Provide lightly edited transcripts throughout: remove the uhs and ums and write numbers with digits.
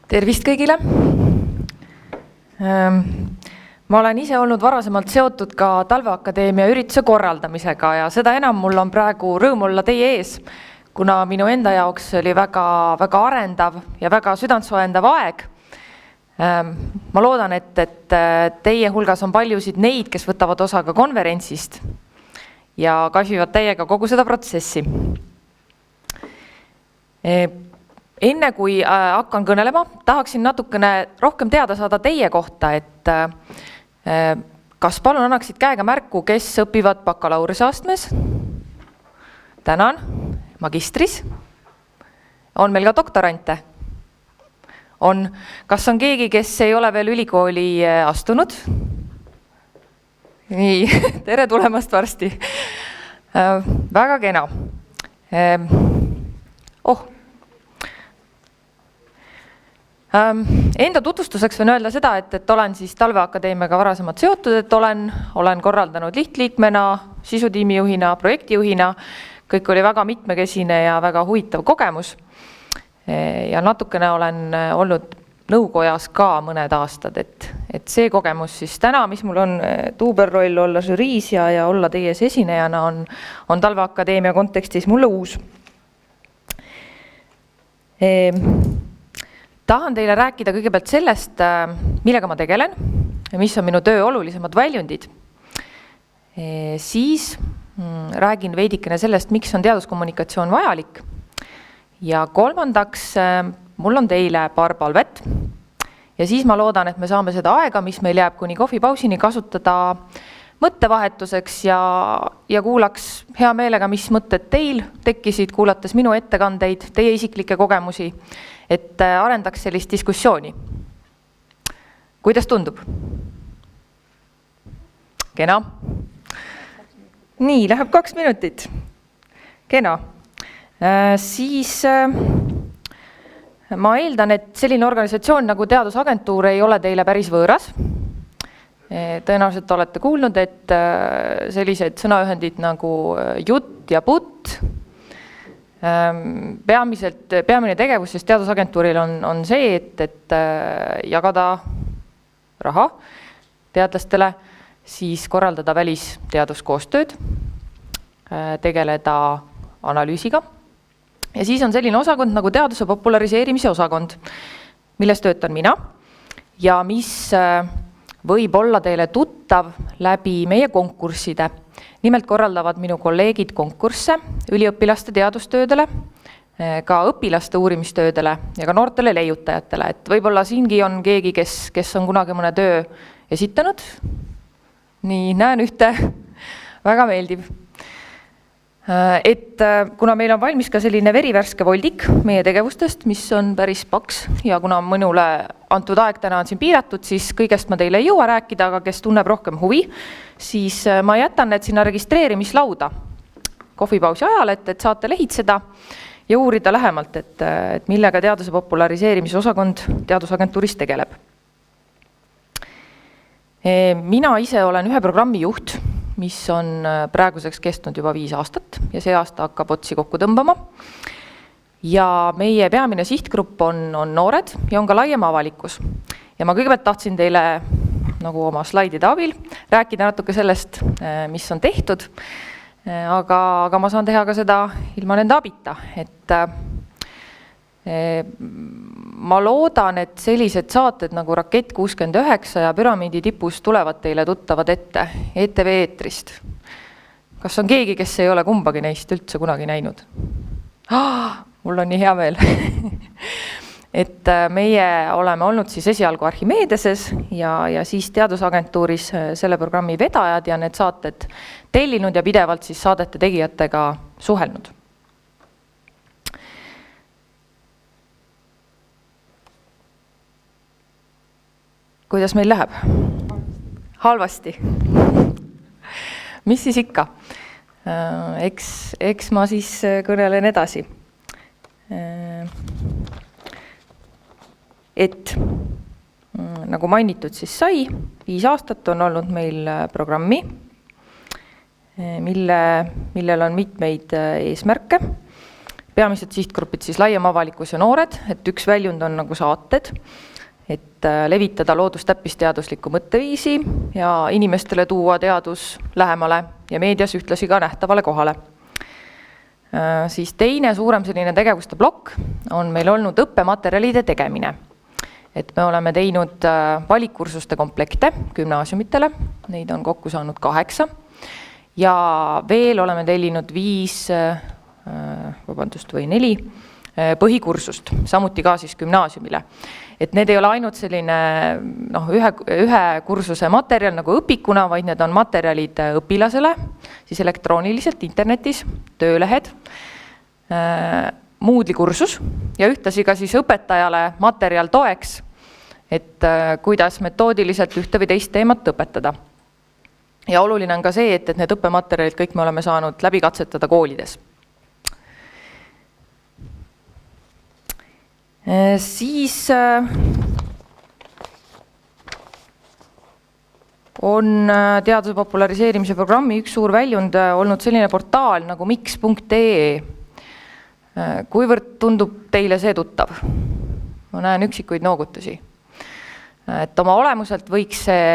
Tervist kõigile! Ma olen ise olnud varasemalt seotud ka Talveakadeemia ürituse korraldamisega ja seda enam mul on praegu rõõm olla teie ees, kuna minu enda jaoks oli väga arendav ja väga südantsoojendav aeg. Ma loodan, et teie hulgas on paljusid neid, kes võtavad osa ka konverentsist ja kasvivad teiega kogu seda protsessi. Enne kui hakkan kõnelema, tahaksin natukene rohkem teada saada teie kohta, et kas palun annaksid käega märku, kes õpivad bakalaureuseastmes? Tänan, magistris. On meil ka doktorante? On. Kas on keegi, kes ei ole veel ülikooli astunud? Nii, tere tulemast varsti. Väga kena. Enda tutvustuseks võin öelda seda, et olen siis Talveakadeemiaga varasemalt seotud, et olen korraldanud lihtliikmena, sisutiimijuhina, projektijuhina. Kõik oli väga mitmekesine ja väga huvitav kogemus. Ja natukene olen olnud nõukojas ka mõned aastad, et see kogemus siis täna, mis mul on tuuberroll olla žüriis ja olla teie esinejana, on Talveakadeemia kontekstis mulle uus. Tahan teile rääkida kõigepealt sellest, millega ma tegelen, mis on minu töö olulisemad väljundid. Siis räägin veidikene sellest, miks on teaduskommunikatsioon vajalik. Ja kolmandaks, mul on teile paar palvet. Ja siis ma loodan, et me saame seda aega, mis meil jääb kuni kohvipausini kasutada mõttevahetuseks ja kuulaks hea meelega, mis mõtted teil tekkisid, kuulates minu ettekandeid, teie isiklikke kogemusi, et arendaks sellist diskussiooni. Kuidas tundub? Kena. Nii, läheb 2 minutit. Kena. Siis ma eeldan, et selline organisatsioon nagu Teadusagentuur ei ole teile päris võõras. Tõenäoliselt olete kuulnud, et sellised sõnaühendid nagu jutt ja putt. Peamine tegevus siis Teadusagentuuril on see, et jagada raha teadlastele, siis korraldada välisteaduskoostööd, tegeleda analüüsiga. Ja siis on selline osakond nagu teaduse populariseerimise osakond, milles töötan mina ja mis võib olla teile tuttav läbi meie konkursside. Nimelt korraldavad minu kolleegid konkursse üliõpilaste teadustöödele, ka õpilaste uurimistöödele ja ka noortele leiutajatele. Et võib-olla siingi on keegi, kes on kunagi mõne töö esitanud. Nii, näen ühte, väga meeldib. Et kuna meil on valmis ka selline verivärske voldik meie tegevustest, mis on päris paks ja kuna mõnule antud aeg täna on siin piiratud, siis kõigest ma teile ei jõua rääkida, aga kes tunneb rohkem huvi, siis ma jätan need sinna registreerimislauda kohvipausi ajal, et saate lehitseda ja uurida lähemalt, et millega teaduse populariseerimise osakond Teadusagentuuris tegeleb. Mina ise olen ühe programmi juht, mis on praeguseks kestnud juba 5 aastat ja see aasta hakkab otsi kokku tõmbama. Ja meie peamine sihtgrupp on noored ja on ka laiem avalikkus. Ja ma kõigepealt tahtsin teile nagu oma slaidide abil rääkida natuke sellest, mis on tehtud, aga ma saan teha ka seda ilma nende abita. Et ma loodan, et sellised saated nagu Rakett 69 ja Püramiidi tipus tulevad teile tuttavad ette ETV eetrist. Kas on keegi, kes ei ole kumbagi neist üldse kunagi näinud? Mul on nii hea meel. Et meie oleme olnud siis esialgu Archimedeses ja siis Teadusagentuuris selle programmi vedajad ja need saated tellinud ja pidevalt siis saadete tegijatega suhelnud. Kuidas meil läheb? Halvasti. Mis siis ikka? Eks ma siis kõnelen edasi. Et nagu mainitud siis sai, 5 aastat on olnud meil programmi, millel on mitmeid eesmärke. peamised sihtgrupid siis laiem avalikkus ja noored, et üks väljund on nagu saated, et levitada loodustäppisteaduslikku mõtteviisi ja inimestele tuua teadus lähemale ja meedias ühtlasi ka nähtavale kohale. Siis teine suurem selline tegevuste plokk on meil olnud õppematerjalide tegemine. Et me oleme teinud valikkursuste komplekte gümnaasiumitele, neid on kokku saanud 8 ja veel oleme tellinud 4 põhikursust, samuti ka siis gümnaasiumile. Et need ei ole ainult selline ühe kursuse materjal nagu õpikuna, vaid need on materjalid õpilasele, siis elektrooniliselt internetis, töölehed, Moodle'i kursus ja ühtlasi ka siis õpetajale materjal toeks, et kuidas metoodiliselt ühte või teist teemat õpetada. Ja oluline on ka see, et need õppematerjalid kõik me oleme saanud läbi katsetada koolides. Siis on teaduse populariseerimise programmi üks suur väljund olnud selline portaal nagu miks.ee. Kuivõrd tundub teile see tuttav? Ma näen üksikuid noogutusi. Et oma olemuselt võiks see,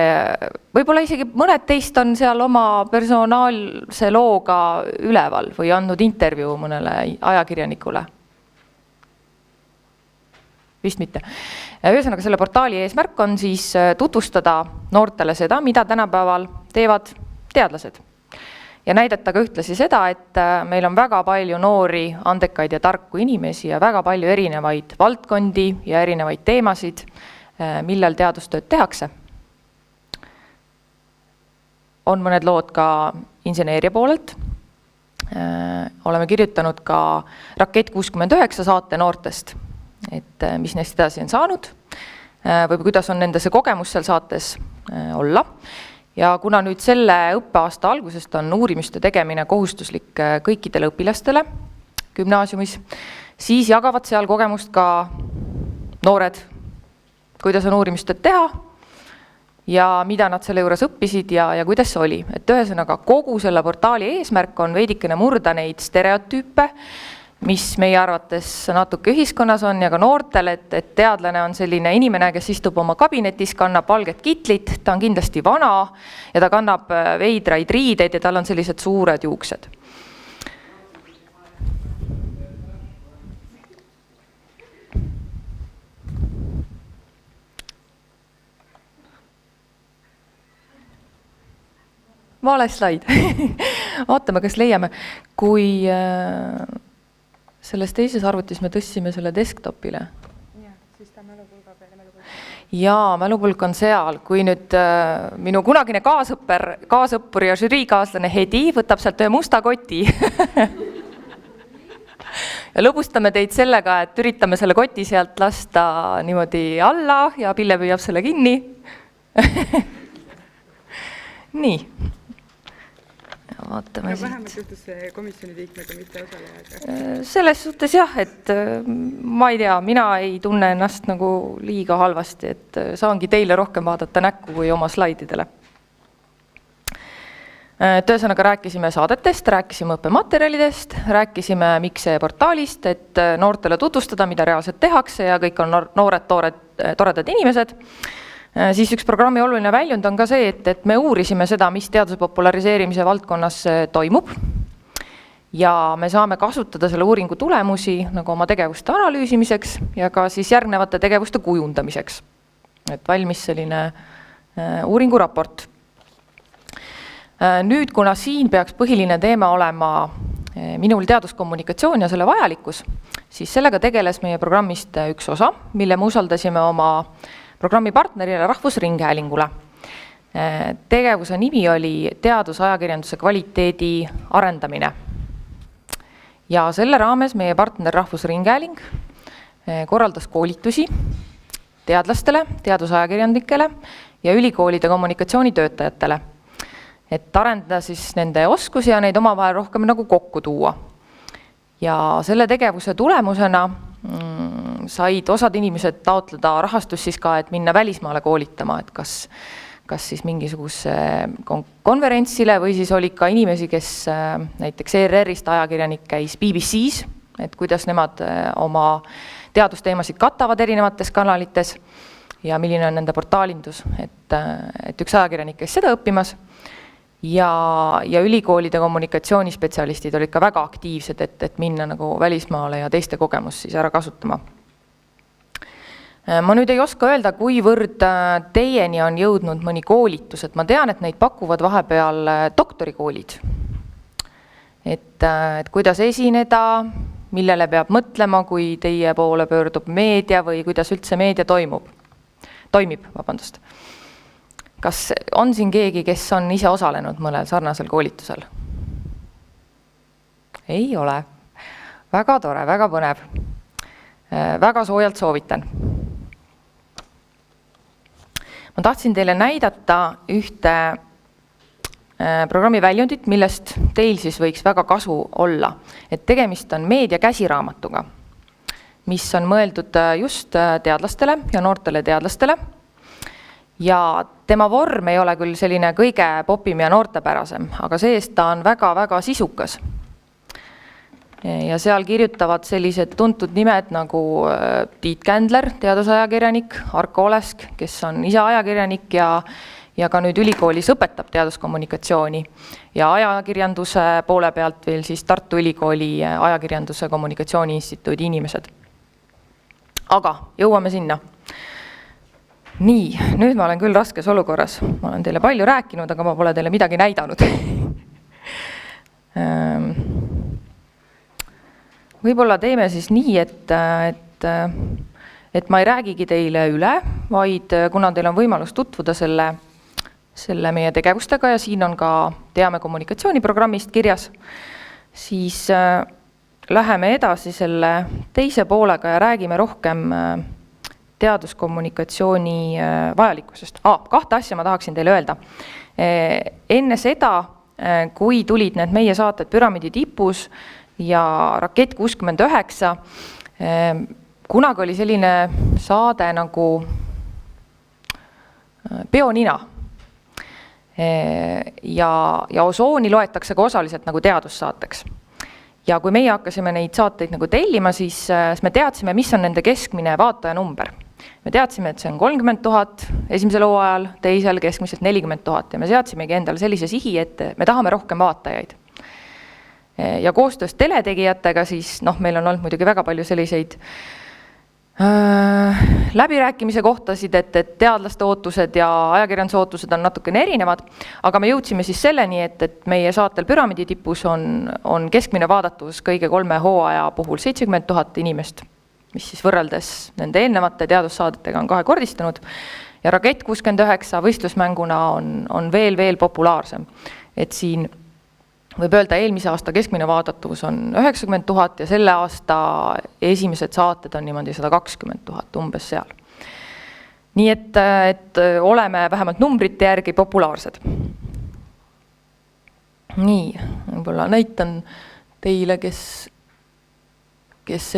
võib-olla isegi mõned teist on seal oma personaalse looga üleval või andnud intervjuu mõnele ajakirjanikule. Vist mitte. Ühesõnaga selle portaali eesmärk on siis tutvustada noortele seda, mida tänapäeval teevad teadlased. Ja näidata ka ühtlasi seda, et meil on väga palju noori, andekaid ja tarku inimesi ja väga palju erinevaid valdkondi ja erinevaid teemasid, millel teadustööd tehakse. On mõned lood ka inseneeria poolelt. Oleme kirjutanud ka Rakett 69 saate noortest, et mis neist edasi on saanud või kuidas on nende see kogemus seal saates olla. Ja kuna nüüd selle õppeaasta algusest on uurimiste tegemine kohustuslik kõikidele õpilastele gümnaasiumis, siis jagavad seal kogemust ka noored, kuidas on uurimistööd teha ja mida nad selle juures õppisid ja kuidas see oli. Et ühesõnaga kogu selle portaali eesmärk on veidikene murda neid stereotüüpe, mis meie arvates natuke ühiskonnas on ja ka noortel, et teadlane on selline inimene, kes istub oma kabinetis, kannab valget kitlit, ta on kindlasti vana ja ta kannab veidraid riideid ja tal on sellised suured juuksed. Vale slaid. Vaatame, kas leiame. Kui selles teises arvutis me tõstsime selle desktopile. Siis ta mälupulga peale mälupulga. Jaa, mälupulk on seal. Kui nüüd minu kunagine kaasõppur ja žüriikaaslane Hedi võtab sealt ühe musta koti ja lõbustame teid sellega, et üritame selle koti sealt lasta niimoodi alla ja Pille püüab selle kinni. Nii. Vaatame vähemalt juhtus see komisjoni liikmega mitte osalejaga. Selles suhtes jah, et ma ei tea, mina ei tunne ennast nagu liiga halvasti, et saangi teile rohkem vaadata näkku kui oma slaididele. Ühesõnaga rääkisime saadetest, rääkisime õppematerjalidest, rääkisime Mikse portaalist, et noortele tutvustada, mida reaalselt tehakse ja kõik on noored, toredad inimesed. Siis üks programmi oluline väljund on ka see, et me uurisime seda, mis teaduse populariseerimise valdkonnas toimub ja me saame kasutada selle uuringu tulemusi nagu oma tegevuste analüüsimiseks ja ka siis järgnevate tegevuste kujundamiseks. Et valmis selline uuringuraport. Nüüd, kuna siin peaks põhiline teema olema minul teaduskommunikatsioon ja selle vajalikkus, siis sellega tegeles meie programmist üks osa, mille me usaldasime oma programmi partnerile Rahvusringhäälingule. Tegevuse nimi oli teadusajakirjanduse kvaliteedi arendamine. Ja selle raames meie partner Rahvusringhääling korraldas koolitusi teadlastele, teadusajakirjandikele ja ülikoolide kommunikatsioonitöötajatele, et arendada siis nende oskusi ja neid omavahel rohkem nagu kokku tuua. Ja selle tegevuse tulemusena said osad inimesed taotleda rahastust siis ka, et minna välismaale koolitama, et kas siis mingisuguse konverentsile või siis oli ka inimesi, kes näiteks ERR-ist ajakirjanik käis BBC-s et kuidas nemad oma teadusteemasid katavad erinevates kanalites ja milline on nende portaalindus, et üks ajakirjanik käis seda õppimas ja ülikoolide kommunikatsioonispetsialistid olid ka väga aktiivsed, et minna nagu välismaale ja teiste kogemust siis ära kasutama. Ma nüüd ei oska öelda, kuivõrd teieni on jõudnud mõni koolitus, et ma tean, et neid pakuvad vahepeal doktorikoolid. Et kuidas esineda, millele peab mõtlema, kui teie poole pöördub meedia või kuidas üldse meedia toimib. Kas on siin keegi, kes on ise osalenud mõnel sarnasel koolitusel? Ei ole. Väga tore, väga põnev. Väga soojalt soovitan. Ma tahtsin teile näidata ühte programmi väljundit, millest teil siis võiks väga kasu olla. Et tegemist on meedia käsiraamatuga, mis on mõeldud just teadlastele ja noortele teadlastele. Ja tema vorm ei ole küll selline kõige popim ja noortepärasem, aga seest ta on väga-väga sisukas. Ja seal kirjutavad sellised tuntud nimed nagu Tiit Kändler, teadusajakirjanik, Arko Olesk, kes on ise ajakirjanik ja ka nüüd ülikoolis õpetab teaduskommunikatsiooni. Ja ajakirjanduse poole pealt veel siis Tartu Ülikooli ajakirjanduse kommunikatsiooni instituudi inimesed. Aga jõuame sinna. Nii, nüüd ma olen küll raskes olukorras. Ma olen teile palju rääkinud, aga ma pole teile midagi näidanud. Võib-olla teeme siis nii, et ma ei räägigi teile üle, vaid kuna teil on võimalus tutvuda selle meie tegevustega ja siin on ka Teame kommunikatsiooniprogrammist kirjas, siis läheme edasi selle teise poolega ja räägime rohkem teaduskommunikatsiooni vajalikkusest. Kahte asja ma tahaksin teile öelda. Enne seda, kui tulid need meie saated Püramiidi tipus ja Rakett 69, kunagi oli selline saade nagu Bionina. Ja Osooni loetakse ka osaliselt nagu teadussaateks. Ja kui meie hakkasime neid saateid nagu tellima, siis me teadsime, mis on nende keskmine vaataja number. Me teadsime, et see on 30 000 esimesel hooajal, teisel keskmiselt 40 000 ja me seadsimegi endale sellise sihi, et me tahame rohkem vaatajaid. Ja koostöös teletegijatega siis, meil on olnud muidugi väga palju selliseid läbirääkimise kohtasid, et teadlaste ootused ja ajakirjanduse ootused on natukene erinevad, aga me jõudsime siis selleni, et meie saatel Püramiidi tipus on keskmine vaadatus kõige 3 hooaja puhul 70 000 inimest, mis siis võrreldes nende eelnevate teadussaadetega on 2-kordistunud ja Rakett 69 võistlusmänguna on veel populaarsem. Et siin võib öelda, eelmise aasta keskmine vaadatus on 90 000 ja selle aasta esimesed saated on niimoodi 120 000 umbes seal. Nii et oleme vähemalt numbrite järgi populaarsed. Nii, võib-olla näitan teile, kes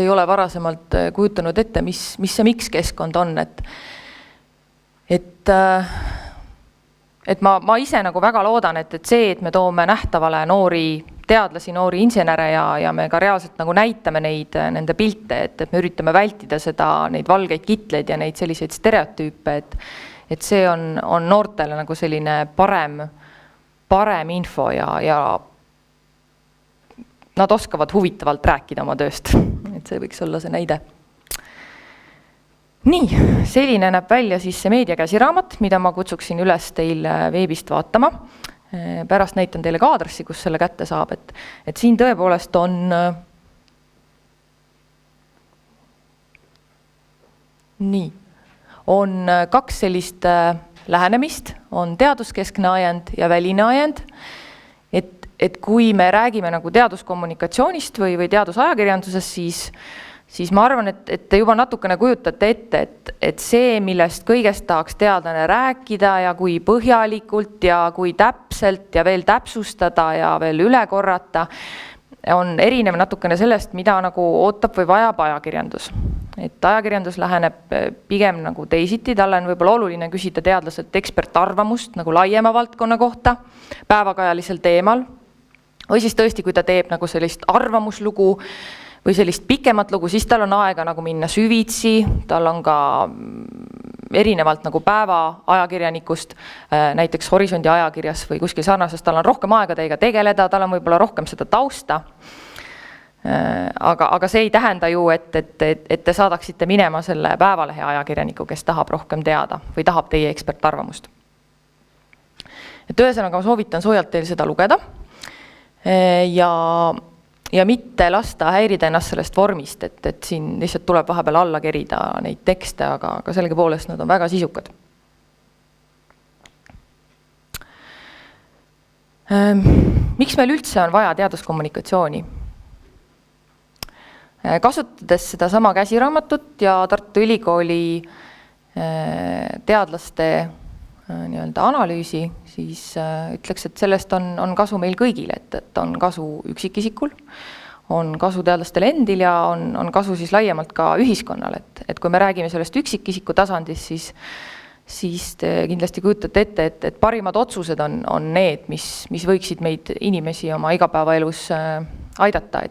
ei ole varasemalt kujutanud ette, mis see miks keskkond on, et ma ise nagu väga loodan, et see, et me toome nähtavale noori teadlasi, noori insenere ja me ka reaalselt nagu näitame nende pilte, et me üritame vältida neid valgeid kitleid ja neid selliseid stereotüüpe, et see on noortele nagu selline parem info ja nad oskavad huvitavalt rääkida oma tööst. Et see võiks olla see näide. Nii, selline näeb välja siis see meediakäsiraamat, mida ma kutsuksin üles teil veebist vaatama. Pärast näitan teile ka aadressi, kus selle kätte saab. Et siin tõepoolest on kaks sellist lähenemist, on teaduskeskne ajend ja väline ajend. Et kui me räägime nagu teaduskommunikatsioonist või teadusajakirjandusest, siis ma arvan, et te juba natukene kujutate ette, et see, millest kõigest tahaks teadlane rääkida ja kui põhjalikult ja kui täpselt ja veel täpsustada ja veel üle korrata, on erinev natukene sellest, mida nagu ootab või vajab ajakirjandus. Et ajakirjandus läheneb pigem nagu teisiti, talle on võib-olla oluline küsida teadlaselt ekspertarvamust nagu laiema valdkonna kohta, päevakajalisel teemal. Või siis tõesti, kui ta teeb nagu sellist arvamuslugu või sellist pikemat lugu, siis tal on aega nagu minna süvitsi, tal on ka erinevalt nagu päeva ajakirjanikust, näiteks Horisondi ajakirjas või kuskil sarnases, tal on rohkem aega teiega tegeleda, tal on võib-olla rohkem seda tausta. Aga see ei tähenda ju, et te saadaksite minema selle Päevalehe ajakirjaniku, kes tahab rohkem teada või tahab teie ekspertarvamust. Et ühesõnaga ma soovitan soojalt teil seda lugeda ja mitte lasta häirida ennast sellest vormist, et siin lihtsalt tuleb vahepeal alla kerida neid tekste, aga sellega poolest nad on väga sisukad. Miks meil üldse on vaja teaduskommunikatsiooni? Kasutades seda sama käsiraamatut ja Tartu Ülikooli teadlaste analüüsi, siis ütleks, et sellest on kasu meil kõigil, et on kasu üksikisikul, on kasu teadlastel endil ja on kasu siis laiemalt ka ühiskonnal, et kui me räägime sellest üksikisiku tasandist, siis te kindlasti kujutate ette, et parimad otsused on need, mis võiksid meid inimesi oma igapäevaelus aidata,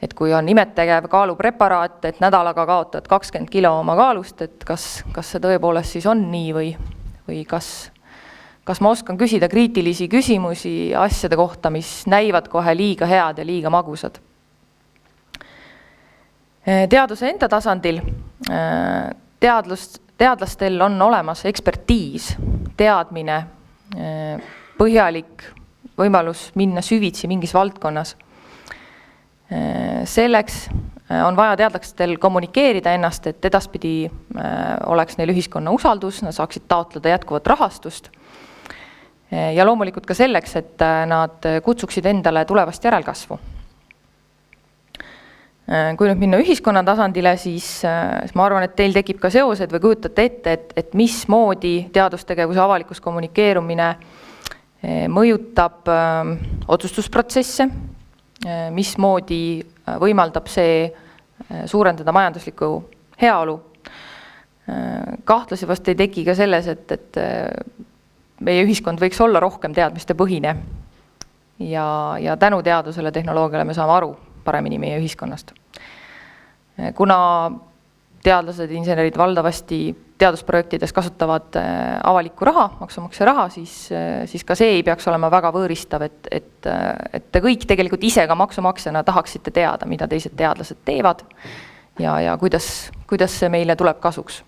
et kui on imetegev kaalupreparaat, et nädalaga kaotad 20 kilo oma kaalust, et kas see tõepoolest siis on nii või kas ma oskan küsida kriitilisi küsimusi asjade kohta, mis näivad kohe liiga head ja liiga magusad. Teaduse enda tasandil teadlastel on olemas ekspertiis, teadmine, põhjalik võimalus minna süvitsi mingis valdkonnas. Selleks on vaja teadlastel kommunikeerida ennast, et edaspidi oleks neil ühiskonna usaldus, nad saaksid taotleda jätkuvat rahastust ja loomulikult ka selleks, et nad kutsuksid endale tulevast järelkasvu. Kui nüüd minna ühiskonna tasandile, siis ma arvan, et teil tekib ka seosed või kujutate ette, et mismoodi teadustegevuse avalikus kommunikeerumine mõjutab otsustusprotsesse, mismoodi võimaldab see suurendada majanduslikku heaolu. Kahtlasi vast ei teki ka selles, et meie ühiskond võiks olla rohkem teadmiste põhine ja tänu teadusele tehnoloogiale me saame aru paremini meie ühiskonnast. Kuna teadlased, insenerid valdavasti teadusprojektides kasutavad avalikku raha, maksumaksja raha, siis ka see ei peaks olema väga võõristav, et te kõik tegelikult ise ka maksumaksjana tahaksite teada, mida teised teadlased teevad ja kuidas see meile tuleb kasuks.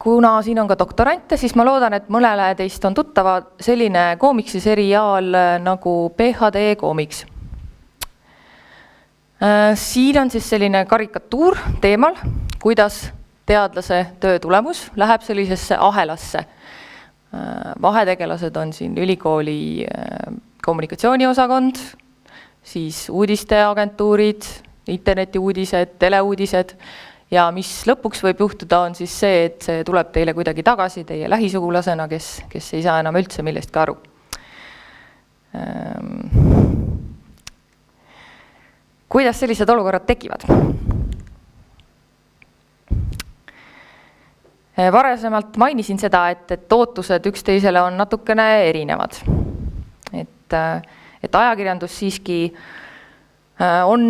Kuna siin on ka doktorante, siis ma loodan, et mõnele teist on tuttava selline koomiksiseriaal nagu PhD koomiks. Siin on siis selline karikatuur teemal, kuidas teadlase töö tulemus läheb sellisesse ahelasse. Vahetegelased on siin ülikooli kommunikatsiooniosakond, siis uudisteagentuurid, internetiuudised, teleuudised ja mis lõpuks võib juhtuda on siis see, et see tuleb teile kuidagi tagasi teie lähisugulasena, kes ei saa enam üldse millestki aru. Kuidas sellised olukorrad tekivad? Varasemalt mainisin seda, et ootused üksteisele on natukene erinevad. Et ajakirjandus siiski on,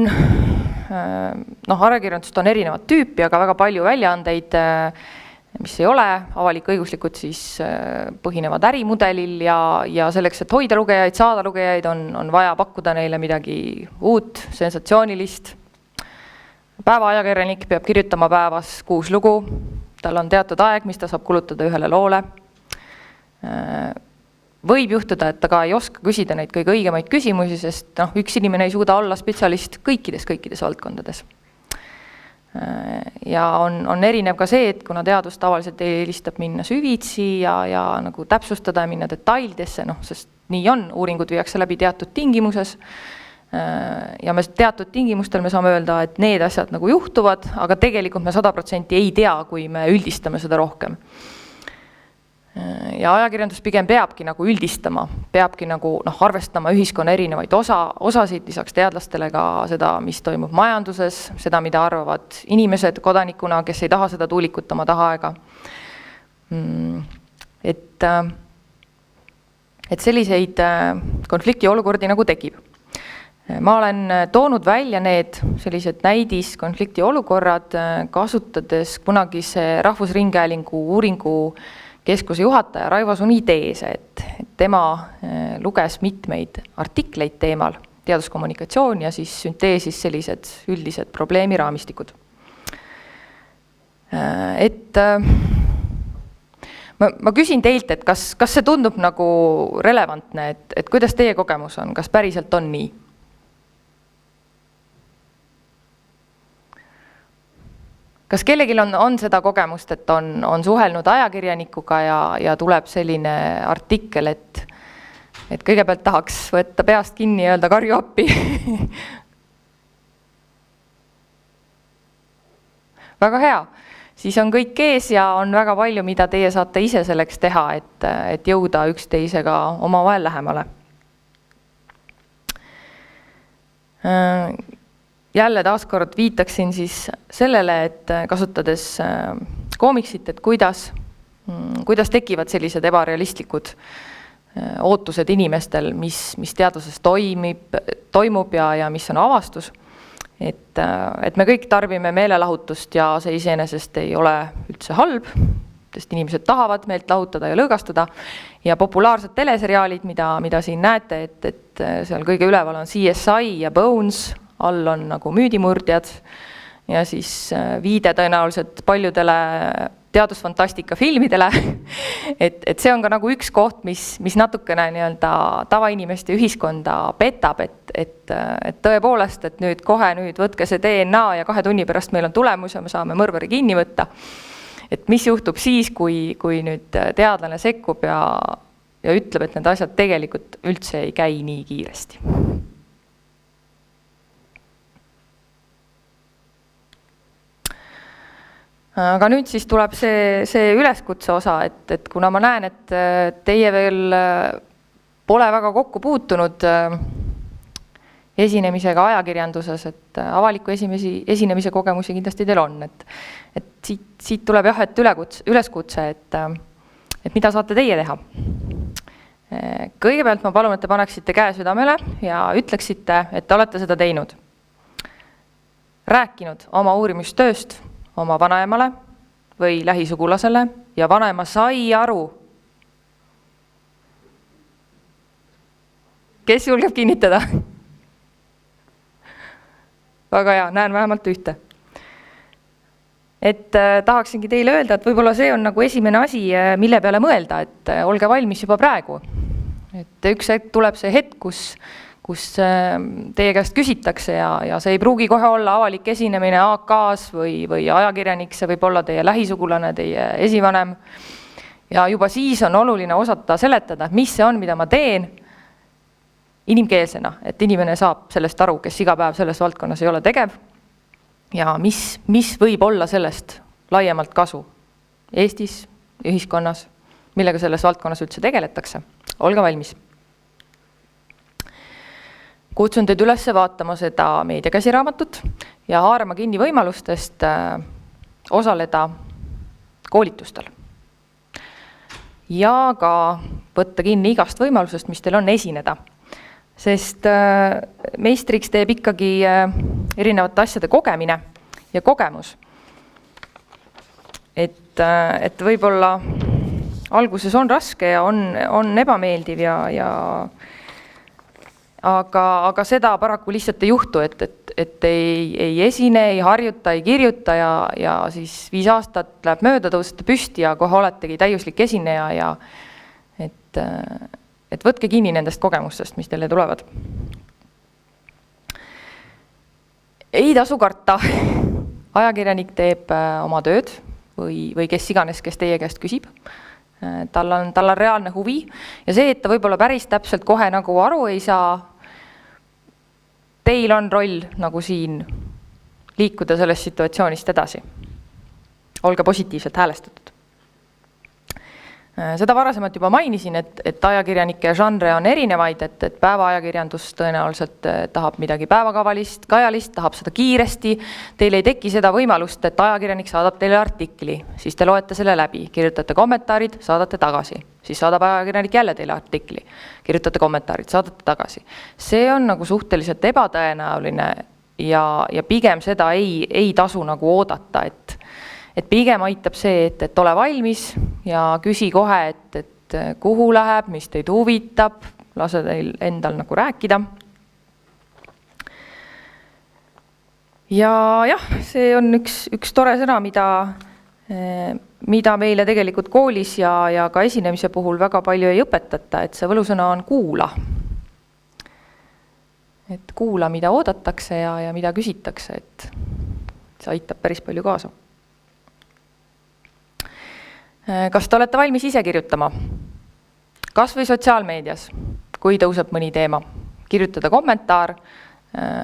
ajakirjandust on erinevat tüüpi, aga väga palju väljaandeid, mis ei ole avalik-õiguslikud, siis põhinevad ärimudelil ja selleks, et hoida lugejaid, saada lugejaid, on vaja pakkuda neile midagi uut, sensatsioonilist. Päeva ajakirjanik peab kirjutama päevas 6 lugu, tal on teatud aeg, mis ta saab kulutada ühele loole. Võib juhtuda, et ta ka ei oska küsida neid kõige õigemaid küsimusi, sest üks inimene ei suuda olla spetsialist kõikides valdkondades. Ja on erinev ka see, et kuna teadus tavaliselt eelistab minna süvitsi ja nagu täpsustada ja minna detailidesse, sest nii on, uuringud viiakse läbi teatud tingimuses ja me teatud tingimustel me saame öelda, et need asjad nagu juhtuvad, aga tegelikult me 100% ei tea, kui me üldistame seda rohkem. Ja ajakirjandus pigem peabki nagu üldistama, peabki nagu arvestama ühiskonna erinevaid osasid, lisaks teadlastele ka seda, mis toimub majanduses, seda, mida arvavad inimesed kodanikuna, kes ei taha seda tuulikut oma taha aega. et selliseid konfliktiolukordi nagu tekib. Ma olen toonud välja need sellised näidiskonflikti olukorrad, kasutades kunagise Rahvusringhäälingu uuringukeskuse juhataja Raivo Suni teese, et tema luges mitmeid artikleid teemal teaduskommunikatsioon ja siis sünteesis sellised üldised probleemiraamistikud. Et ma küsin teilt, et kas see tundub nagu relevantne, et kuidas teie kogemus on, kas päriselt on nii? Kas kellelgi on seda kogemust, et on suhelnud ajakirjanikuga ja tuleb selline artikkel, et kõigepealt tahaks võtta peast kinni ja öelda karju appi? Väga hea. Siis on kõik ees ja on väga palju, mida teie saate ise selleks teha, et jõuda üksteisega omavahel lähemale. Jälle taaskord viitaksin siis sellele, et kasutades koomiksit, et kuidas tekivad sellised ebarealistlikud ootused inimestel, mis teaduses toimub ja mis on avastus. Et me kõik tarbime meelelahutust ja see iseenesest ei ole üldse halb, sest inimesed tahavad meelt lahutada ja lõõgastada. Ja populaarsed teleseriaalid, mida siin näete, et seal kõige üleval on CSI ja Bones, all on nagu müüdimurdjad ja siis viide tõenäoliselt paljudele teadusfantastika filmidele, et see on ka nagu üks koht, mis natukene tavainimeste ühiskonda petab, et tõepoolest, et nüüd võtke see DNA ja 2 tunni pärast meil on tulemus ja me saame mõrvari kinni võtta. Et mis juhtub siis, kui nüüd teadlane sekkub ja ütleb, et need asjad tegelikult üldse ei käi nii kiiresti. Aga nüüd siis tuleb see üleskutse osa, et kuna ma näen, et teie veel pole väga kokku puutunud esinemisega ajakirjanduses, et avaliku esinemise kogemusi kindlasti teil on, et siit tuleb jah, et üleskutse, et mida saate teie teha. Kõigepealt ma palun, et te paneksite käe südamele ja ütleksite, et te olete seda teinud. Rääkinud oma uurimistööst oma vanaemale või lähisugulasele ja vanaema sai aru. Kes julgeb kinnitada? Väga hea, näen vähemalt ühte. Et tahaksingi teile öelda, et võib-olla see on nagu esimene asi, mille peale mõelda, et olge valmis juba praegu. Et üks hetk tuleb see hetk, kus teie käest küsitakse ja see ei pruugi kohe olla avalik esinemine AK-s või ajakirjanik, see võib olla teie lähisugulane, teie esivanem. Ja juba siis on oluline osata seletada, mis see on, mida ma teen inimkeelsena, et inimene saab sellest aru, kes iga päev selles valdkonnas ei ole tegev ja mis võib olla sellest laiemalt kasu Eestis, ühiskonnas, millega selles valdkonnas üldse tegeletakse. Olge valmis. Kutsun teid üles vaatama seda meediakäsiraamatut ja haarama kinni võimalustest osaleda koolitustel. Ja ka võtta kinni igast võimalusest, mis teil on esineda. Sest meistriks teeb ikkagi erinevate asjade kogemine ja kogemus. Et võib-olla alguses on raske ja on ebameeldiv aga seda paraku lihtsalt ei juhtu, et ei esine, ei harjuta, ei kirjuta ja siis 5 aastat läheb mööda, tõusete püsti ja kohe oletegi täiuslik esineja ja et võtke kinni nendest kogemustest, mis teile tulevad. Ei tasu karta. Ajakirjanik teeb oma tööd või kes iganes, kes teie käest küsib. Tal on reaalne huvi ja see, et ta võib-olla päris täpselt kohe nagu aru ei saa, teil on roll nagu siin liikuda sellest situatsioonist edasi. Olge positiivselt häälestatud. Seda varasemalt juba mainisin, et ajakirjanike žanre on erinevaid, et päevaajakirjandus tõenäoliselt tahab midagi päevakavalist, kajalist, tahab seda kiiresti. Teil ei teki seda võimalust, et ajakirjanik saadab teile artikli, siis te loete selle läbi, kirjutate kommentaarid, saadate tagasi. Siis saadab ajakirjanik jälle teile artikli, kirjutate kommentaarid, saadate tagasi. See on nagu suhteliselt ebatõenäoline ja pigem seda ei tasu nagu oodata, et pigem aitab see, et ole valmis ja küsi kohe, et kuhu läheb, mis teid huvitab, lase teil endal nagu rääkida. Ja jah, see on üks tore sõna, mida meile tegelikult koolis ja ka esinemise puhul väga palju ei õpetata, et see võlusõna on kuula. Et kuula, mida oodatakse ja mida küsitakse, et see aitab päris palju kaasa. Kas te olete valmis ise kirjutama? Kas või sotsiaalmeedias, kui tõuseb mõni teema? Kirjutada kommentaar,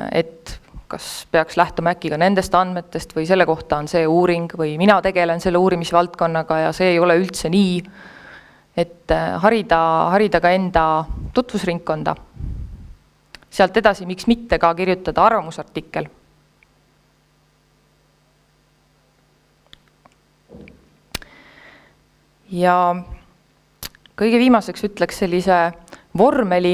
et kas peaks lähtuma äkki ka nendest andmetest või selle kohta on see uuring või mina tegelen selle uurimisvaldkonnaga ja see ei ole üldse nii, et harida ka enda tutvusringkonda. Sealt edasi, miks mitte ka kirjutada arvamusartikkel. Ja kõige viimaseks ütleks sellise vormeli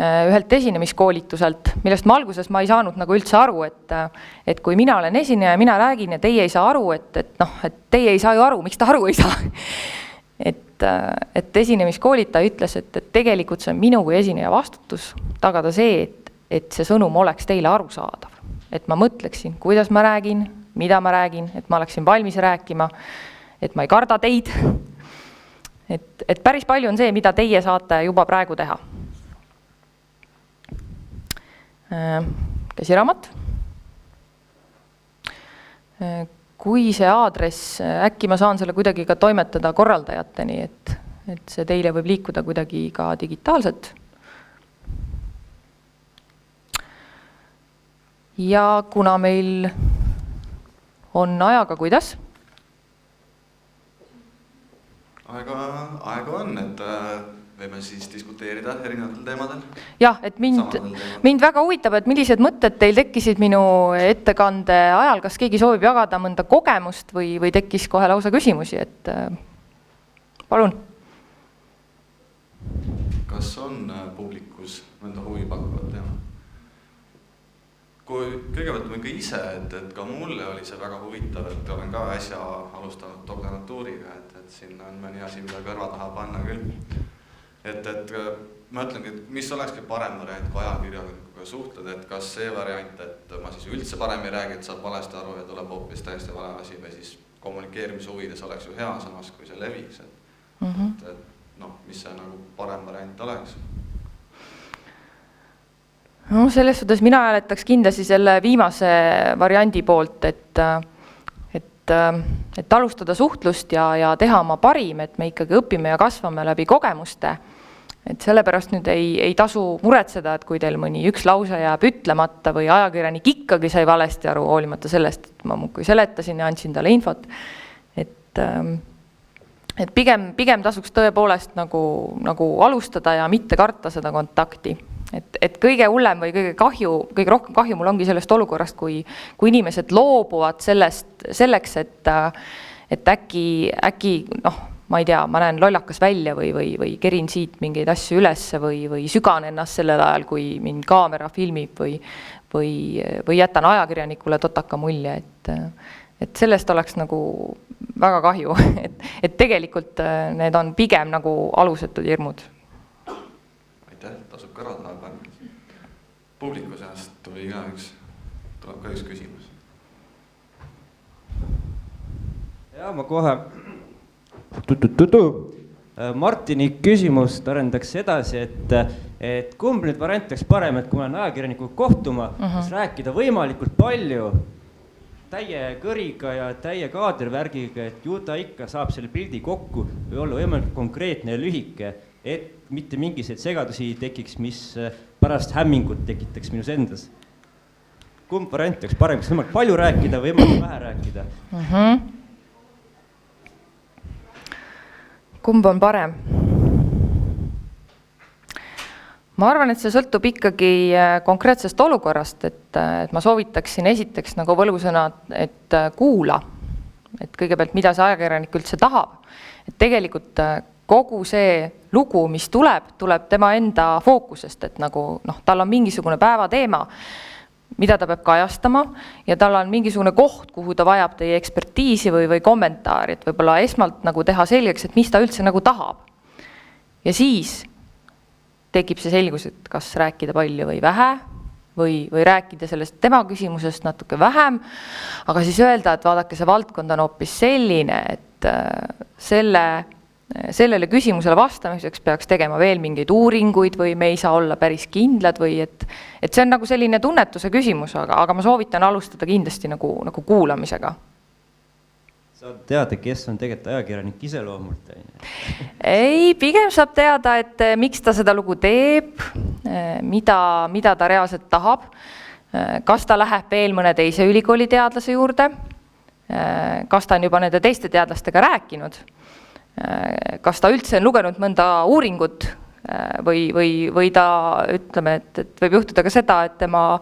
ühelt esinemiskoolituselt, millest ma alguses ei saanud nagu üldse aru, et kui mina olen esineja ja mina räägin ja teie ei saa aru, et teie ei saa ju aru, miks ta aru ei saa. Et esinemiskoolitaja ütles, et tegelikult see on minu kui esineja vastutus tagada see, et see sõnum oleks teile arusaadav. Et ma mõtleksin, kuidas ma räägin, mida ma räägin, et ma oleksin valmis rääkima, et ma ei karda teid. Et päris palju on see, mida teie saate juba praegu teha. Käsiraamat. Kui see aadress, äkki ma saan selle kuidagi ka toimetada korraldajateni, et see teile võib liikuda kuidagi ka digitaalselt. Ja kuna meil on ajaga kuidas? Aega on, et võime siis diskuteerida erinevatel teemadel. Jah, et mind väga huvitab, et millised mõtted teil tekkisid minu ettekande ajal, kas keegi soovib jagada mõnda kogemust või tekkis kohe lausa küsimusi, et palun. Kas on publikus mõnda huvi pakkuvat teema? Kõigepealt ma ikka ise, et ka mulle oli see väga huvitav, et olen ka äsja alustanud doktorantuuriga, et siin on mõni asi, mida kõrva taha panna küll. Et ma ütlengi, et mis olekski parem variant, kui ajakirjanikuga suhtled, et kas see variant, et ma siis üldse parem ei räägi, et saab valesti aru ja tuleb hoopis täiesti vale asi või siis kommunikeerimise huvides oleks ju hea samas, kui see leviks. Mis see nagu parem variant oleks? No selles suhtes mina hääletaks kindlasti selle viimase variandi poolt, et alustada suhtlust ja teha oma parim, et me ikkagi õpime ja kasvame läbi kogemuste. Et sellepärast nüüd ei tasu muretseda, et kui teil mõni üks lause jääb ütlemata või ajakirjanik ikkagi sai valesti aru, hoolimata sellest, et ma muudkui seletasin ja andsin talle infot. Et pigem tasuks tõepoolest nagu alustada ja mitte karta seda kontakti. Et kõige hullem või kõige rohkem kahju mul ongi sellest olukorrast, kui inimesed loobuvad selleks, et äkki ma ei tea, ma näen lollakas välja või kerin siit mingeid asju ülesse või sügan ennast sellel ajal, kui mind kaamera filmib või jätan ajakirjanikule totaka mulje, et sellest oleks nagu väga kahju, et tegelikult need on pigem nagu alusetud hirmud. Tasub kõrvad taha panna. Publiku seast tuleb ka üks küsimus. Ja ma kohe Martini küsimust arendaks edasi, et kumb nüüd variant oleks parem, et kui ma olen ajakirjanikuga kohtuma, siis rääkida võimalikult palju täie kõriga ja täie kaadervärgiga, et ju ta ikka saab selle pildi kokku või olla võimalikult konkreetne ja lühike, et mitte mingiseid segadusi tekiks, mis pärast hämmingut tekitaks minus endas. Kumb variant oleks parem, kas võimalik palju rääkida või võimalik vähe rääkida? kumb on parem? Ma arvan, et see sõltub ikkagi konkreetsest olukorrast, et ma soovitaksin esiteks nagu võlusõna, et kuula, et kõigepealt, mida see ajakirjanik üldse tahab. Et tegelikult kogu see lugu, mis tuleb tema enda fookusest, et nagu tal on mingisugune päevateema, mida ta peab kajastama ja tal on mingisugune koht, kuhu ta vajab teie ekspertiisi või kommentaari, et võib-olla esmalt nagu teha selgeks, et mis ta üldse nagu tahab. Ja siis tekib see selgus, et kas rääkida palju või vähe või rääkida sellest tema küsimusest natuke vähem, aga siis öelda, et vaadake, see valdkond on hoopis selline, et sellele küsimusele vastamiseks peaks tegema veel mingeid uuringuid või me ei saa olla päris kindlad või et see on nagu selline tunnetuse küsimus, aga ma soovitan alustada kindlasti nagu kuulamisega. Saad teada, kes on tegelikult ajakirjanik iseloomult? Ei, pigem saab teada, et miks ta seda lugu teeb, mida ta reaalselt tahab, kas ta läheb veel mõne teise ülikooli teadlase juurde, kas ta on juba nende teiste teadlastega rääkinud, kas ta üldse on lugenud mõnda uuringut või ta ütleme, et võib juhtuda ka seda, et tema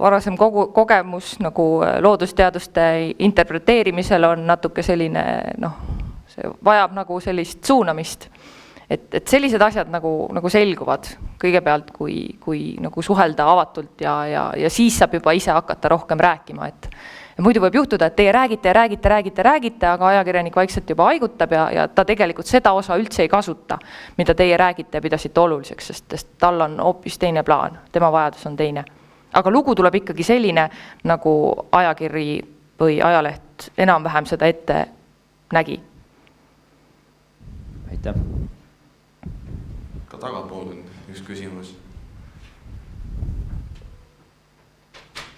varasem kogemus nagu loodusteaduste interpreteerimisel on natuke selline, see vajab nagu sellist suunamist. Et sellised asjad nagu selguvad kõigepealt, kui nagu suhelda avatult ja siis saab juba ise hakata rohkem rääkima, et muidu võib juhtuda, et teie räägite, aga ajakirjanik vaikselt juba haigutab ja ta tegelikult seda osa üldse ei kasuta, mida teie räägite ja pidasite oluliseks, sest tal on hoopis teine plaan, tema vajadus on teine. Aga lugu tuleb ikkagi selline, nagu ajakiri või ajaleht enam-vähem seda ette nägi. Aitäh. Ka tagapool on üks küsimus.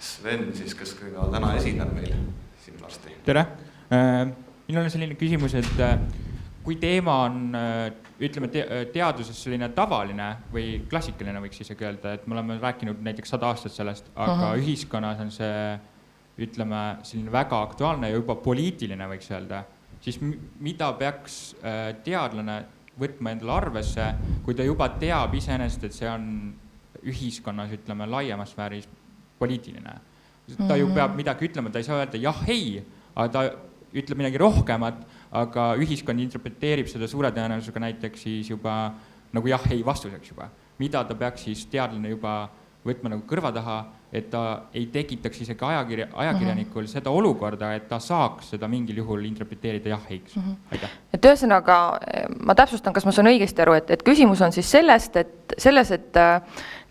Sven siis, kes ka täna esineb meil siin varsti. Tere! Minul on selline küsimus, et kui teema on, ütleme, teaduses selline tavaline või klassikaline võiks isegi öelda, et me oleme rääkinud näiteks 100 aastat sellest, aga ühiskonnas on see, ütleme, selline väga aktuaalne ja juba poliitiline võiks öelda, siis mida peaks teadlane võtma endale arvesse, kui ta juba teab iseenesest, et see on ühiskonnas, ütleme, laiemas sfääris poliitiline. Ta ju peab midagi ütlema, ta ei saa öelda jah, ei, aga ta ütleb midagi rohkemat, aga ühiskond interpreteerib seda suure tõenäosusega näiteks siis juba nagu jah, ei vastuseks juba. Mida ta peaks siis teadlane juba võtma nagu kõrva taha, et ta ei tekitaks isegi ajakirjanikul seda olukorda, et ta saaks seda mingil juhul interpreteerida jah, eiks. Aitäh. Et ühesõnaga, ma täpsustan, kas ma saan õigesti aru, et küsimus on siis selles, et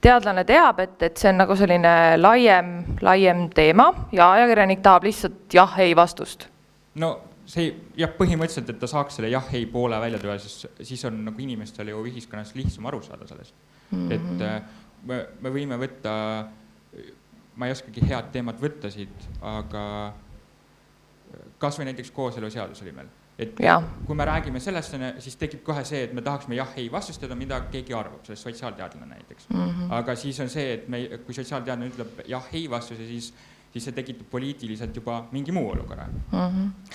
teadlane teab, et see on nagu selline laiem teema ja ajakirjanik tahab lihtsalt jah, ei vastust. No see jah, põhimõtteliselt, et ta saaks selle jah, ei poole välja tuua, siis on nagu inimestel ju ühiskonnas lihtsam aru saada sellest. Et me võime võtta, ma ei oskagi head teemat võtta siit, aga kas või näiteks kooseluseadus oli meil. Et kui me räägime sellest, siis tekib kohe see, et me tahaksime jah, ei vastustada, mida keegi arvab, sellest sotsiaalteadlane näiteks. Aga siis on see, et kui sotsiaalteadlane ütleb jah, ei vastuse, siis see tekitab poliitiliselt juba mingi muu olukorra.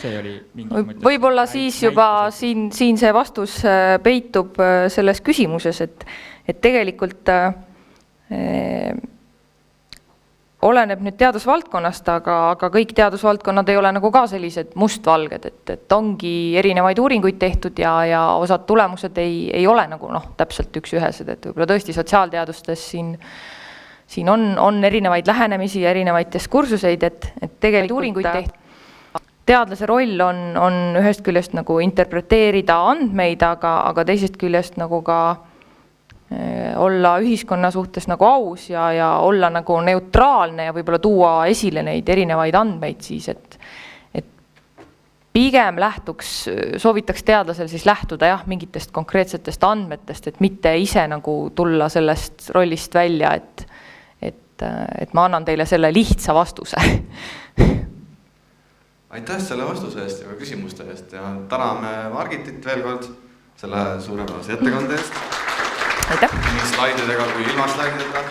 See oli mingi mõttes. Võib-olla siis juba siin see vastus peitub selles küsimuses, et tegelikult oleneb nüüd teadusvaldkonnast, aga kõik teadusvaldkonnad ei ole nagu ka sellised mustvalged, et ongi erinevaid uuringuid tehtud ja osad tulemused ei ole nagu täpselt üks-ühesed, et võib-olla tõesti sotsiaalteadustes siin on erinevaid lähenemisi ja erinevaid diskursuseid, et tegelikult uuringuid tehtud. Teadlase roll on ühest küljest nagu interpreteerida andmeid, aga teisest küljest nagu ka olla ühiskonna suhtes nagu aus ja olla nagu neutraalne ja võib-olla tuua esile neid erinevaid andmeid siis, et pigem soovitaks teadlasel siis lähtuda mingitest konkreetsetest andmetest, et mitte ise nagu tulla sellest rollist välja, et ma annan teile selle lihtsa vastuse. Aitäh selle vastuse eest ja küsimuste eest ja täname Margitit veel kord selle suurepärase ettekande eest. Aitäh. Nii slaididega kui ilma slaididega.